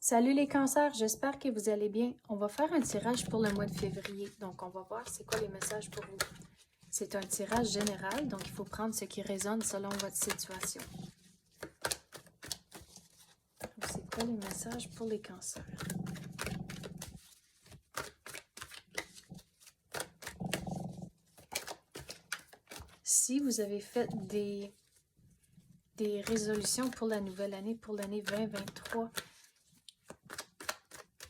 Salut les cancers, j'espère que vous allez bien. On va faire un tirage pour le mois de février. Donc, on va voir c'est quoi les messages pour vous. C'est un tirage général, donc il faut prendre ce qui résonne selon votre situation. C'est quoi les messages pour les cancers? Si vous avez fait des résolutions pour la nouvelle année, pour l'année 2023,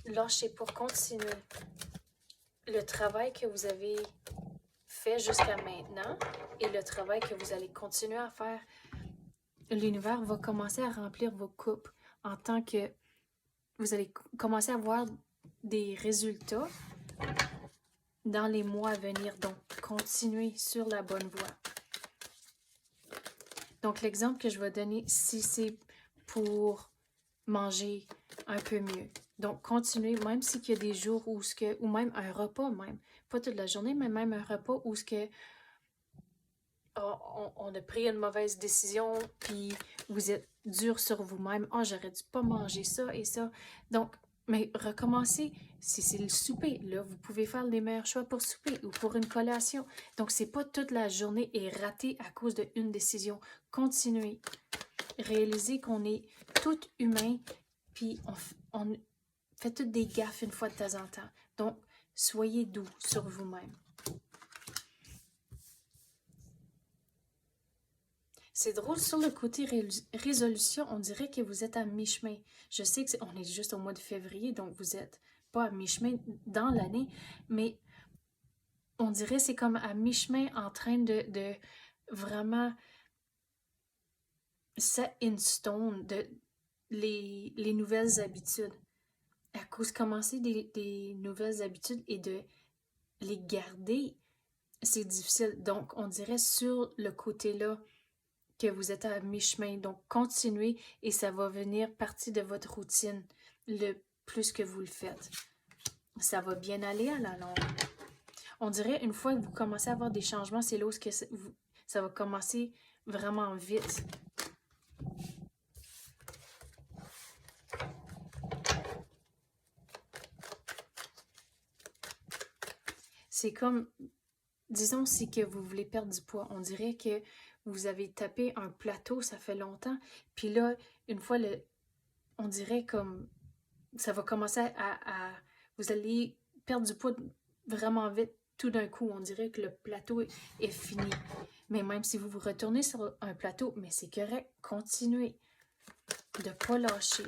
lâchez pour continuer le travail que vous avez fait jusqu'à maintenant et le travail que vous allez continuer à faire. L'univers va commencer à remplir vos coupes en tant que vous allez commencer à voir des résultats dans les mois à venir. Donc, continuez sur la bonne voie. Donc, l'exemple que je vais donner, si c'est pour manger un peu mieux. Donc, continuez, même s'il y a des jours où ou même un repas, même, pas toute la journée, mais même un repas où on a pris une mauvaise décision, puis vous êtes dur sur vous-même. « Ah, j'aurais dû pas manger ça et ça. » Donc, mais recommencez. Si c'est le souper, là, vous pouvez faire les meilleurs choix pour souper ou pour une collation. Donc, c'est pas toute la journée est ratée à cause d'une décision. Continuez. Réalisez qu'on est tout humain, puis on fait toutes des gaffes une fois de temps en temps. Donc, soyez doux sur vous-même. C'est drôle, sur le côté résolution, on dirait que vous êtes à mi-chemin. Je sais qu'on est juste au mois de février, donc vous n'êtes pas à mi-chemin dans l'année, mais on dirait que c'est comme à mi-chemin en train de vraiment set in stone les nouvelles habitudes. À cause de commencer des nouvelles habitudes et de les garder, c'est difficile. Donc, on dirait sur le côté-là, que vous êtes à mi-chemin. Donc, continuez et ça va venir partie de votre routine le plus que vous le faites. Ça va bien aller à la longue. On dirait une fois que vous commencez à avoir des changements, c'est là où ça va commencer vraiment vite. C'est comme, disons, si que vous voulez perdre du poids, on dirait que vous avez tapé un plateau, ça fait longtemps, puis là, une fois, on dirait comme, ça va commencer vous allez perdre du poids vraiment vite, tout d'un coup, on dirait que le plateau est fini. Mais même si vous vous retournez sur un plateau, mais c'est correct, continuez de ne pas lâcher.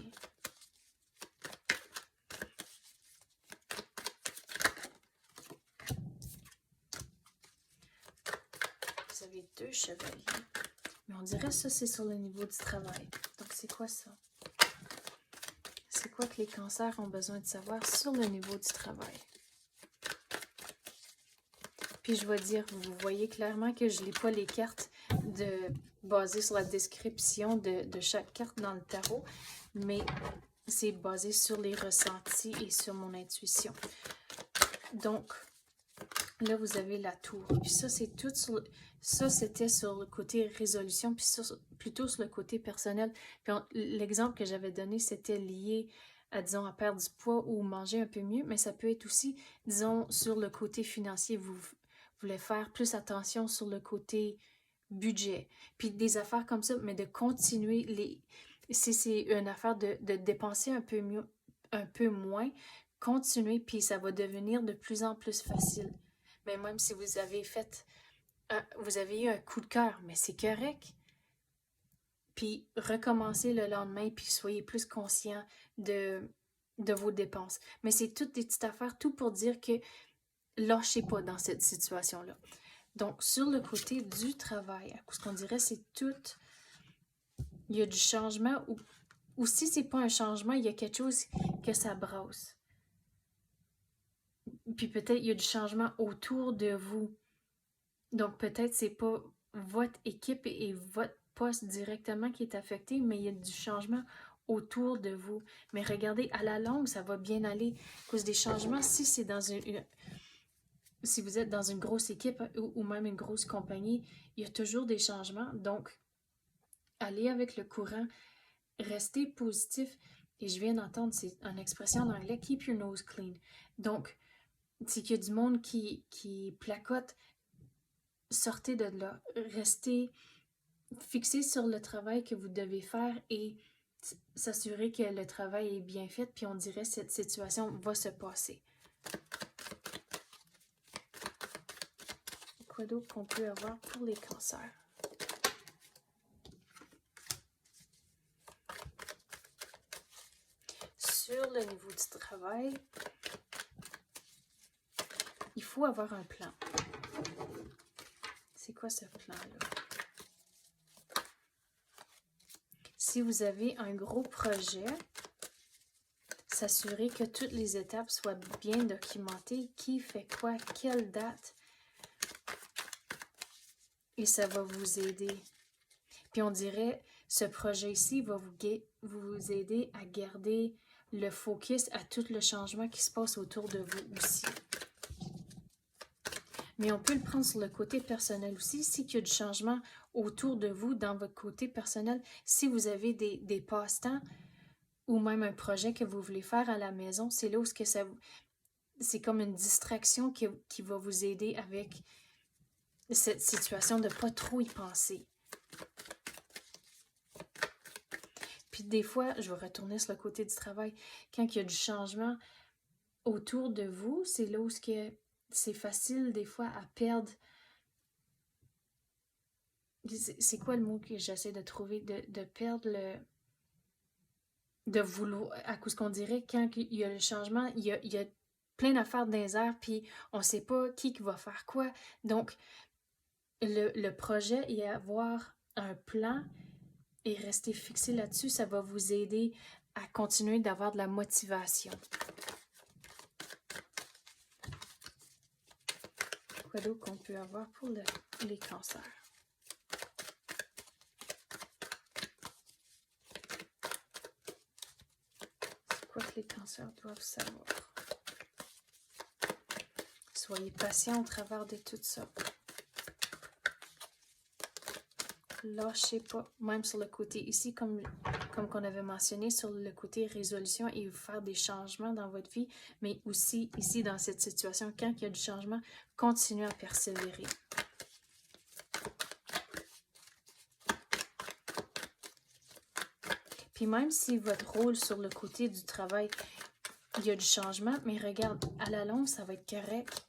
Vous avez 2 chevaliers. Mais on dirait que ça, c'est sur le niveau du travail. Donc, c'est quoi ça? C'est quoi que les cancers ont besoin de savoir sur le niveau du travail? Puis je vais dire, vous voyez clairement que je n'ai pas les cartes basées sur la description de chaque carte dans le tarot, mais c'est basé sur les ressentis et sur mon intuition. Donc, là, vous avez la tour. Puis ça, c'est tout ça, c'était sur le côté résolution, puis ça, plutôt sur le côté personnel. Puis l'exemple que j'avais donné, c'était lié à, disons, à perdre du poids ou manger un peu mieux, mais ça peut être aussi, disons, sur le côté financier. Vous voulez faire plus attention sur le côté budget. Puis des affaires comme ça, mais de continuer si c'est une affaire de dépenser un peu moins, continuez, puis ça va devenir de plus en plus facile. Mais même si vous avez eu un coup de cœur, mais c'est correct. Puis recommencez le lendemain, puis soyez plus conscient de vos dépenses. Mais c'est toutes des petites affaires, tout pour dire que lâchez pas dans cette situation-là. Donc, sur le côté du travail, ce qu'on dirait, c'est tout, il y a du changement, ou si c'est pas un changement, il y a quelque chose que ça brasse. Puis peut-être il y a du changement autour de vous. Donc peut-être c'est pas votre équipe et votre poste directement qui est affecté, mais il y a du changement autour de vous. Mais regardez, à la longue, ça va bien aller à cause des changements. Si c'est si vous êtes dans une grosse équipe ou même une grosse compagnie, il y a toujours des changements. Donc, allez avec le courant, restez positif, Et je viens d'entendre, c'est une expression en anglais, keep your nose clean. Donc, c'est qu'il y a du monde qui placote, sortez de là, restez fixés sur le travail que vous devez faire et s'assurer que le travail est bien fait, puis on dirait que cette situation va se passer. Quoi d'autre qu'on peut avoir pour les cancers? Sur le niveau du travail, il faut avoir un plan. C'est quoi ce plan-là? Si vous avez un gros projet, s'assurer que toutes les étapes soient bien documentées, qui fait quoi, quelle date, et ça va vous aider. Puis on dirait, ce projet-ci va vous aider à garder le focus à tout le changement qui se passe autour de vous aussi. Mais on peut le prendre sur le côté personnel aussi. Si il y a du changement autour de vous, dans votre côté personnel, si vous avez des passe-temps ou même un projet que vous voulez faire à la maison, c'est là où c'est comme une distraction qui va vous aider avec cette situation de ne pas trop y penser. Puis des fois, je vais retourner sur le côté du travail, quand il y a du changement autour de vous, c'est là où c'est facile des fois à perdre. C'est quoi le mot que j'essaie de trouver? De perdre de vouloir, à cause qu'on dirait quand il y a le changement, il y a plein d'affaires dans les airs, puis on ne sait pas qui va faire quoi. Donc, le projet et avoir un plan et rester fixé là-dessus, ça va vous aider à continuer d'avoir de la motivation. Quoi d'autre qu'on peut avoir pour les cancers? C'est quoi que les cancers doivent savoir? Soyez patient au travers de tout ça. Lâchez pas, même sur le côté ici, comme qu'on avait mentionné, sur le côté résolution et faire des changements dans votre vie, mais aussi ici dans cette situation, quand il y a du changement, continuez à persévérer. Puis même si votre rôle sur le côté du travail, il y a du changement, mais regarde, à la longue, ça va être correct.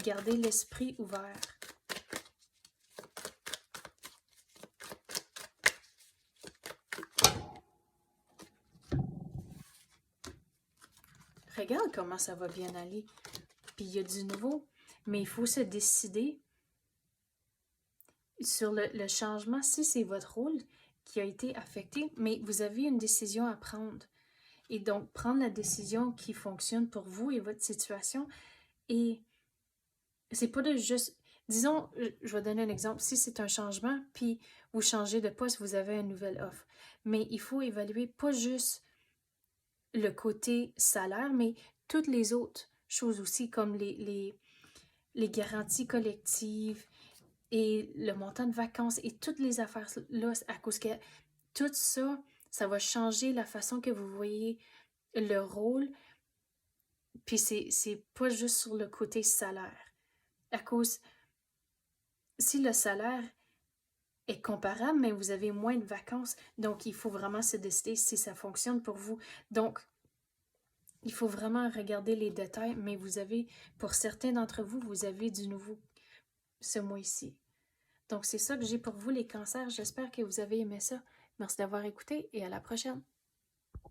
Gardez l'esprit ouvert. Regarde comment ça va bien aller. Puis il y a du nouveau, mais il faut se décider sur le changement, si c'est votre rôle qui a été affecté, mais vous avez une décision à prendre. Et donc, prendre la décision qui fonctionne pour vous et votre situation. Et c'est pas de juste... Disons, je vais donner un exemple. Si c'est un changement, puis vous changez de poste, vous avez une nouvelle offre. Mais il faut évaluer pas juste le côté salaire, mais toutes les autres choses aussi, comme les garanties collectives et le montant de vacances et toutes les affaires-là, à cause que tout ça, ça va changer la façon que vous voyez le rôle. Puis c'est pas juste sur le côté salaire. À cause, si le salaire est comparable, mais vous avez moins de vacances, donc il faut vraiment se décider si ça fonctionne pour vous. Donc, il faut vraiment regarder les détails, mais vous avez, pour certains d'entre vous, vous avez du nouveau ce mois-ci. Donc, c'est ça que j'ai pour vous, les cancers. J'espère que vous avez aimé ça. Merci d'avoir écouté et à la prochaine.